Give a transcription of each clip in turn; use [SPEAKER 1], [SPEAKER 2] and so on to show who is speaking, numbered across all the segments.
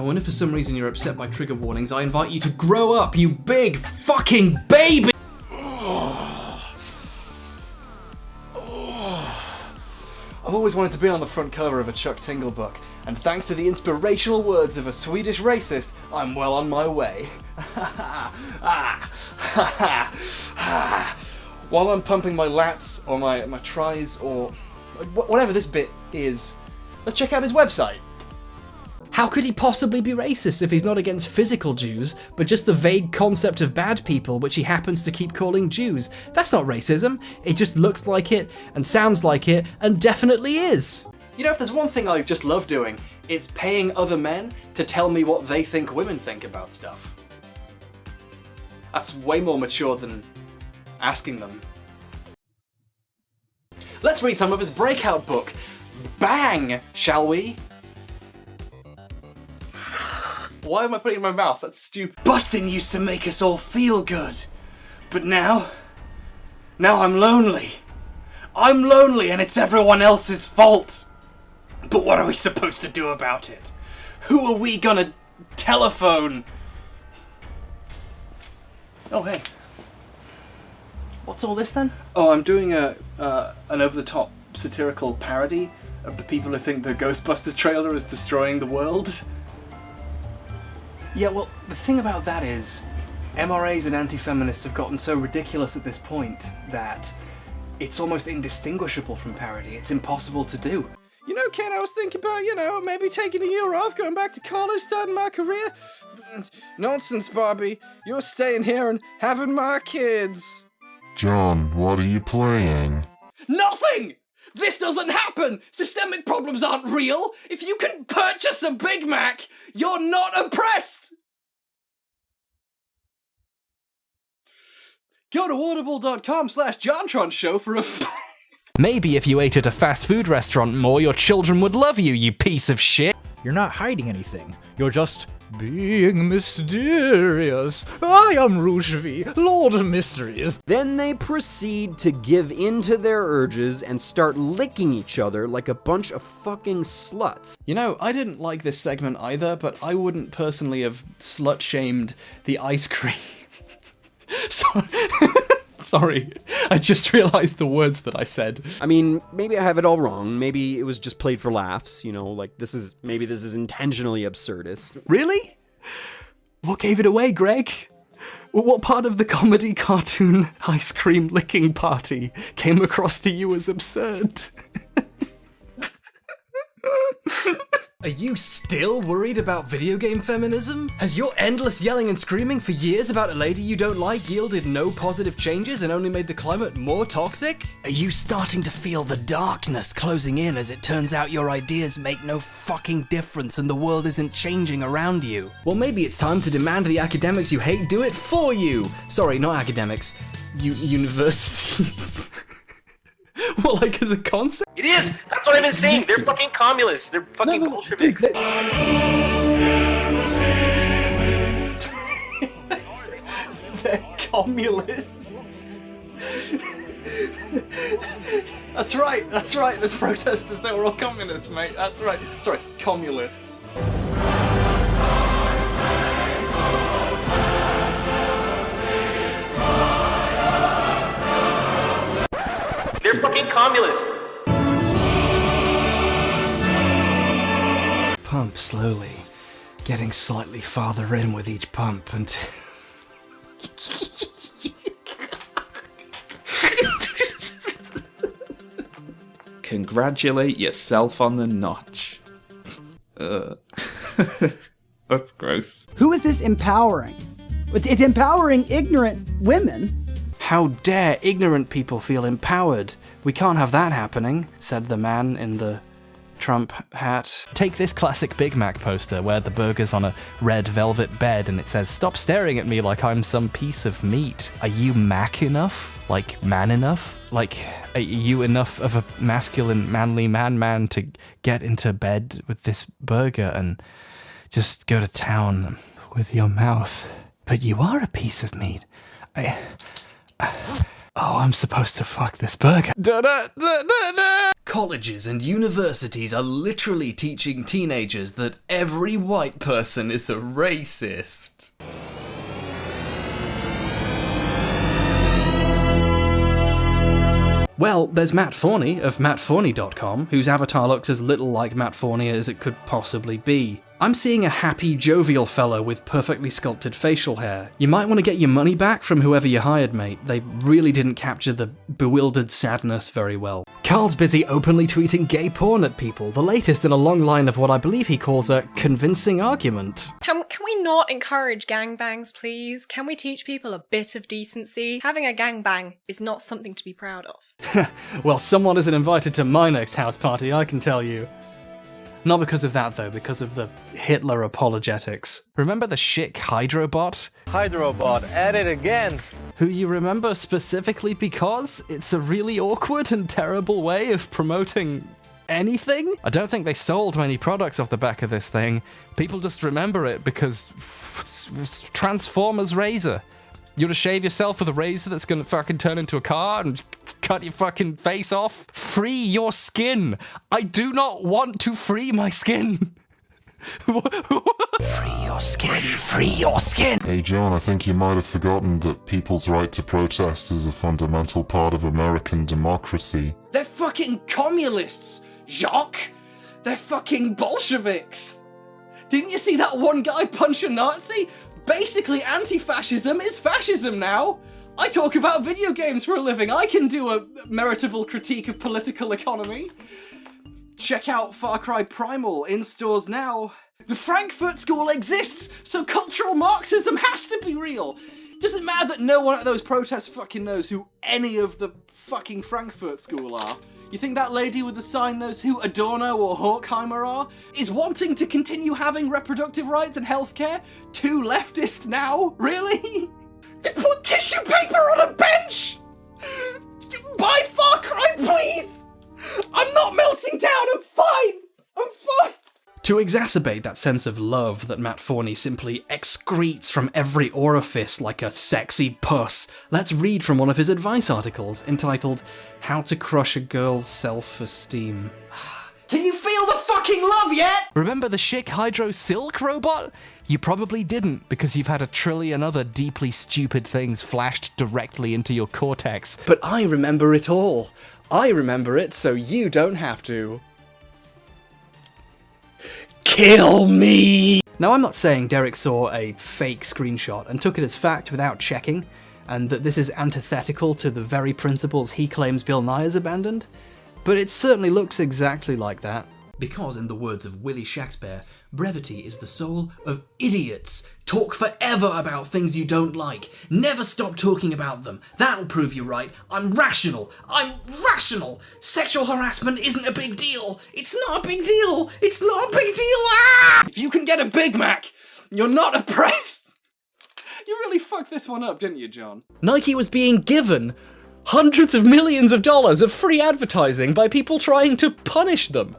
[SPEAKER 1] Now, and if for some reason you're upset by trigger warnings, I invite you to grow up, you big fucking baby! I've always wanted to be on the front cover of a Chuck Tingle book, and thanks to the inspirational words of a Swedish racist, I'm well on my way. While I'm pumping my lats, or my tries, or whatever this bit is, let's check out his website. How could he possibly be racist if he's not against physical Jews, but just the vague concept of bad people which he happens to keep calling Jews? That's not racism, it just looks like it, and sounds like it, and definitely is. You know, if there's one thing I just love doing, it's paying other men to tell me what they think women think about stuff. That's way more mature than asking them. Let's read some of his breakout book. Bang, shall we? Why am I putting it in my mouth? That's stupid. Busting used to make us all feel good. But now I'm lonely. I'm lonely and it's everyone else's fault. But what are we supposed to do about it? Who are we gonna telephone? Oh, hey. What's all this then? Oh, I'm doing an over-the-top satirical parody of the people who think the Ghostbusters trailer is destroying the world. Yeah, well, the thing about that is, MRAs and anti-feminists have gotten so ridiculous at this point that it's almost indistinguishable from parody. It's impossible to do. You know, Ken, I was thinking about, maybe taking a year off, going back to college, starting my career. Nonsense, Bobby. You're staying here and having my kids.
[SPEAKER 2] John, what are you playing?
[SPEAKER 1] Nothing! This doesn't happen! Systemic problems aren't real! If you can purchase a Big Mac, you're not oppressed! Go to audible.com/JohnTronShow for a Maybe if you ate at a fast food restaurant more, your children would love you, you piece of shit!
[SPEAKER 3] You're not hiding anything. You're just being mysterious. I am Rougevi, Lord of Mysteries.
[SPEAKER 4] Then they proceed to give in to their urges and start licking each other like a bunch of fucking sluts.
[SPEAKER 1] You know, I didn't like this segment either, but I wouldn't personally have slut-shamed the ice cream. Sorry, I just realized the words that I said.
[SPEAKER 4] I mean, maybe I have it all wrong. Maybe it was just played for laughs, like maybe this is intentionally absurdist.
[SPEAKER 1] Really? What gave it away, Greg? What part of the comedy cartoon ice cream licking party came across to you as absurd? Are you still worried about video game feminism? Has your endless yelling and screaming for years about a lady you don't like yielded no positive changes and only made the climate more toxic? Are you starting to feel the darkness closing in as it turns out your ideas make no fucking difference and the world isn't changing around you? Well, maybe it's time to demand the academics you hate do it for you! Sorry, not academics. Universities. Well, like as a concept?
[SPEAKER 5] It is! That's what I've been saying! They're fucking communists! They're fucking Bolsheviks!
[SPEAKER 1] They're communists! That's right, there's protesters, they were all communists, mate, that's right. Sorry, communists.
[SPEAKER 5] They're fucking communists!
[SPEAKER 1] Pump slowly, getting slightly farther in with each pump until...
[SPEAKER 6] Congratulate yourself on the notch. That's gross.
[SPEAKER 7] Who is this empowering? It's empowering ignorant women.
[SPEAKER 1] How dare ignorant people feel empowered? We can't have that happening, said the man in the Trump hat. Take this classic Big Mac poster where the burger's on a red velvet bed and it says, "Stop staring at me like I'm some piece of meat. Are you Mac enough? Like man enough? Like, are you enough of a masculine, manly man to get into bed with this burger and just go to town with your mouth? But you are a piece of meat. Oh, I'm supposed to fuck this burger. colleges and universities are literally teaching teenagers that every white person is a racist. Well, there's Matt Forney of mattforney.com, whose avatar looks as little like Matt Forney as it could possibly be. I'm seeing a happy, jovial fellow with perfectly sculpted facial hair. You might want to get your money back from whoever you hired, mate. They really didn't capture the bewildered sadness very well. Carl's busy openly tweeting gay porn at people, the latest in a long line of what I believe he calls a convincing argument.
[SPEAKER 8] Can we not encourage gangbangs, please? Can we teach people a bit of decency? Having a gangbang is not something to be proud of.
[SPEAKER 1] Well, someone isn't invited to my next house party, I can tell you. Not because of that, though, because of the Hitler apologetics. Remember the Schick Hydrobot?
[SPEAKER 9] Hydrobot, at it again.
[SPEAKER 1] Who you remember specifically because it's a really awkward and terrible way of promoting anything? I don't think they sold many products off the back of this thing. People just remember it because it's Transformers Razor. You want to shave yourself with a razor that's gonna fucking turn into a car and cut your fucking face off? Free your skin! I do not want to free my skin! Free your skin! Free your skin!
[SPEAKER 2] Hey John, I think you might have forgotten that people's right to protest is a fundamental part of American democracy.
[SPEAKER 1] They're fucking communists, Jacques! They're fucking Bolsheviks! Didn't you see that one guy punch a Nazi? Basically, anti-fascism is fascism now! I talk about video games for a living. I can do a meritable critique of political economy. Check out Far Cry Primal in stores now. The Frankfurt School exists, so cultural Marxism has to be real. Doesn't matter that no one at those protests fucking knows who any of the fucking Frankfurt School are. You think that lady with the sign knows who Adorno or Horkheimer are? Is wanting to continue having reproductive rights and healthcare too leftist now? Really? They put tissue paper on a bench! Buy Far Cry, please! I'm not melting down, I'm fine! I'm fine! To exacerbate that sense of love that Matt Forney simply excretes from every orifice like a sexy puss, let's read from one of his advice articles entitled How to Crush a Girl's Self-Esteem. Can you feel the fucking love yet? Remember the Schick Hydro Silk robot? You probably didn't, because you've had a trillion other deeply stupid things flashed directly into your cortex. But I remember it all. I remember it so you don't have to. Kill me! Now, I'm not saying Derek saw a fake screenshot and took it as fact without checking, and that this is antithetical to the very principles he claims Bill Nye has abandoned, but it certainly looks exactly like that. Because, in the words of Willie Shakespeare, brevity is the soul of idiots. Talk forever about things you don't like. Never stop talking about them. That'll prove you right. I'm rational. I'm rational. Sexual harassment isn't a big deal. It's not a big deal. It's not a big deal. Ah! If you can get a Big Mac, you're not oppressed. You really fucked this one up, didn't you, John? Nike was being given hundreds of millions of dollars of free advertising by people trying to punish them.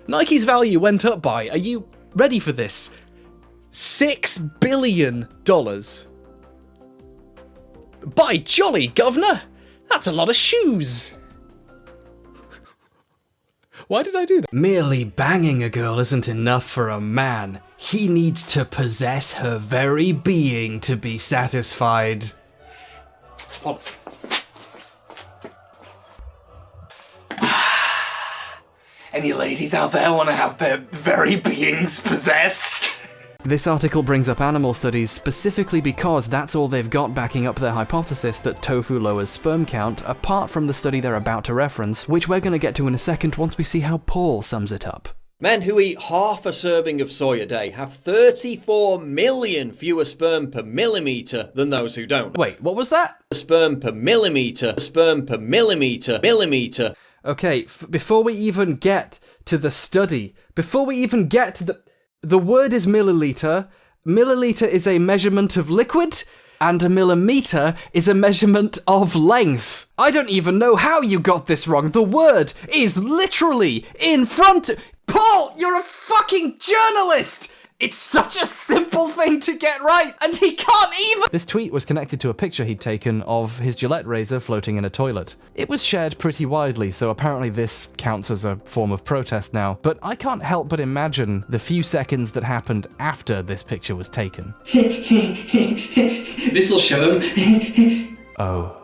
[SPEAKER 1] Nike's value went up by, are you ready for this? $6 billion. By jolly, governor! That's a lot of shoes! Why did I do that? Merely banging a girl isn't enough for a man. He needs to possess her very being to be satisfied. Policy. Any ladies out there want to have their very beings possessed? This article brings up animal studies specifically because that's all they've got backing up their hypothesis that tofu lowers sperm count, apart from the study they're about to reference, which we're going to get to in a second once we see how Paul sums it up.
[SPEAKER 10] Men who eat half a serving of soy a day have 34 million fewer sperm per millimetre than those who don't.
[SPEAKER 1] Wait, what was that?
[SPEAKER 10] Sperm per millimetre, millimetre.
[SPEAKER 1] Okay, before we even get to the study, before we even get to the word is milliliter. Milliliter is a measurement of liquid, and a millimeter is a measurement of length. I don't even know how you got this wrong. The word is literally in front. Paul, you're a fucking journalist! It's such a simple thing to get right, and he can't even! This tweet was connected to a picture he'd taken of his Gillette razor floating in a toilet. It was shared pretty widely, so apparently this counts as a form of protest now, but I can't help but imagine the few seconds that happened after this picture was taken.
[SPEAKER 11] This'll show him.
[SPEAKER 1] Oh,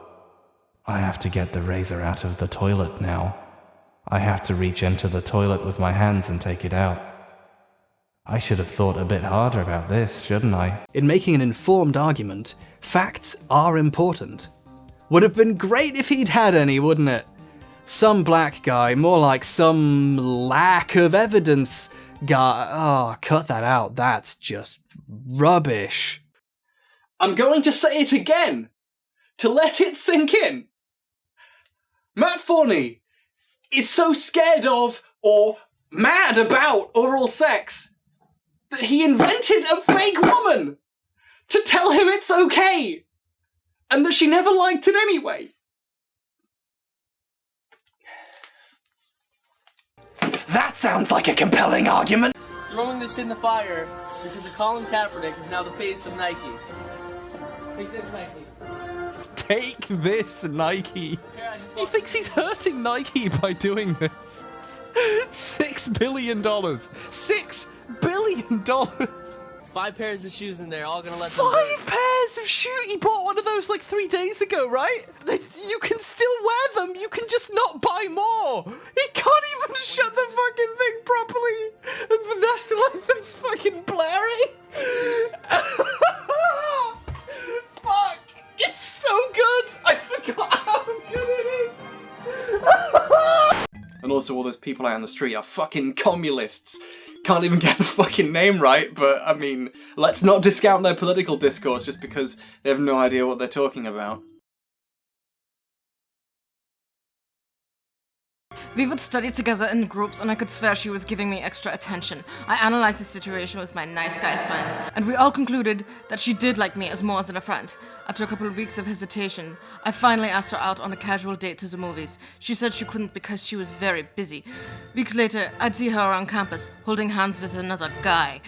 [SPEAKER 1] I have to get the razor out of the toilet now. I have to reach into the toilet with my hands and take it out. I should have thought a bit harder about this, shouldn't I? In making an informed argument, facts are important. Would have been great if he'd had any, wouldn't it? Some black guy, more like some lack of evidence guy. Oh, cut that out. That's just rubbish. I'm going to say it again, to let it sink in. Matt Forney is so scared of, or mad about, oral sex that he invented a fake woman to tell him it's okay, and that she never liked it anyway. That sounds like a compelling argument.
[SPEAKER 12] Throwing this in the fire because of Colin Kaepernick is now the face of Nike. Take this, Nike.
[SPEAKER 1] Take this, Nike. He thinks he's hurting Nike by doing this. $6 billion. $6 billion.
[SPEAKER 12] 5 pairs of shoes in there, all gonna let them
[SPEAKER 1] 5 pairs of shoes? He bought one of those like 3 days ago, right? You can still wear them, you can just not buy more. He can't even shut the fucking thing properly. And the national anthem's fucking blaring. Fuck, it's so good. I forgot how good it is. And also all those people out on the street are fucking communists. Can't even get the fucking name right, but I mean, let's not discount their political discourse just because they have no idea what they're talking about.
[SPEAKER 13] We would study together in groups and I could swear she was giving me extra attention. I analyzed the situation with my nice guy friend, and we all concluded that she did like me as more than a friend. After a couple of weeks of hesitation, I finally asked her out on a casual date to the movies. She said she couldn't because she was very busy. Weeks later, I'd see her around campus, holding hands with another guy.